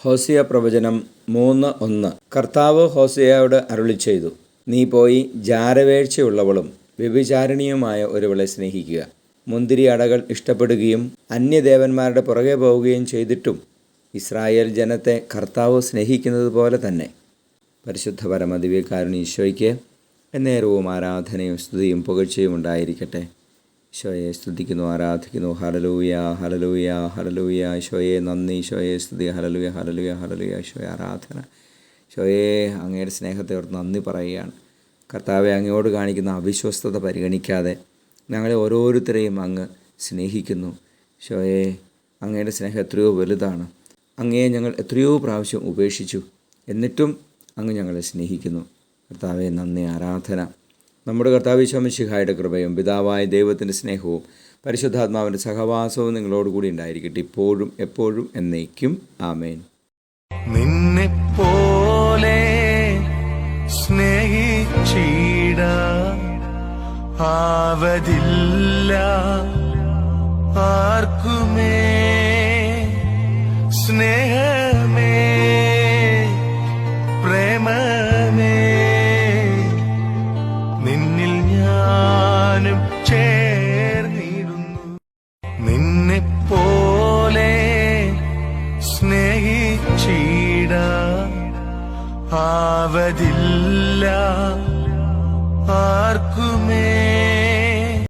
ഹോസിയ പ്രവചനം 3:1. കർത്താവ് ഹോസിയയോട് അരുളിച്ചെയ്തു, നീ പോയി ജാരവേഴ്ചയുള്ളവളും വ്യഭിചാരിണിയുമായ ഒരുവളെ സ്നേഹിക്കുക. മുന്തിരി അടകൾ ഇഷ്ടപ്പെടുകയും അന്യദേവന്മാരുടെ പുറകെ പോവുകയും ചെയ്തിട്ടും ഇസ്രായേൽ ജനത്തെ കർത്താവ് സ്നേഹിക്കുന്നത് പോലെ തന്നെ. പരിശുദ്ധ പരമദിവ്യകാരുണ്യ ഈശോയ്ക്ക് എന്നേരവും ആരാധനയും സ്തുതിയും പുകഴ്ചയും ഉണ്ടായിരിക്കട്ടെ. ഈശോയെ സ്തുതിക്കുന്നു, ആരാധിക്കുന്നു. Hallelujah, hallelujah, hallelujah. ഈശോയെ നന്ദി, ഈശോയെ സ്തുതി. Hallelujah, hallelujah, hallelujah. ഈശോയെ ആരാധന. ഈശോയെ അങ്ങയുടെ സ്നേഹത്തെ ഓർത്ത് നന്ദി പറയുകയാണ്. കർത്താവെ, അങ്ങയോട് കാണിക്കുന്ന അവിശ്വസ്തത പരിഗണിക്കാതെ ഞങ്ങളെ ഓരോരുത്തരെയും അങ്ങ് സ്നേഹിക്കുന്നു. ഈശോയെ, അങ്ങയുടെ സ്നേഹം എത്രയോ വലുതാണ്. അങ്ങയെ ഞങ്ങൾ എത്രയോ പ്രാവശ്യം ഉപേക്ഷിച്ചു, എന്നിട്ടും അങ്ങ് ഞങ്ങളെ സ്നേഹിക്കുന്നു. കർത്താവെ, നന്ദി, ആരാധന. നമ്മുടെ കർത്താവ് ഈശോ മിശിഹായുടെ കൃപയും പിതാവായ ദൈവത്തിൻ്റെ സ്നേഹവും പരിശുദ്ധാത്മാവിൻ്റെ സഹവാസവും നിങ്ങളോടുകൂടി ഉണ്ടായിരിക്കട്ടെ, ഇപ്പോഴും എപ്പോഴും എന്നേക്കും. ആമേൻ. നിന്നെപ്പോലെ സ്നേഹിച്ചിട ആവതില്ല ആർക്കുമേ. സ്നേഹമേ, പ്രേമമേ, നിന്നിൽ ഞാനും ചേർന്നിടുന്നു. നിന്നെപ്പോലെ സ്നേഹിച്ചിട ആവതില്ല ആർക്കും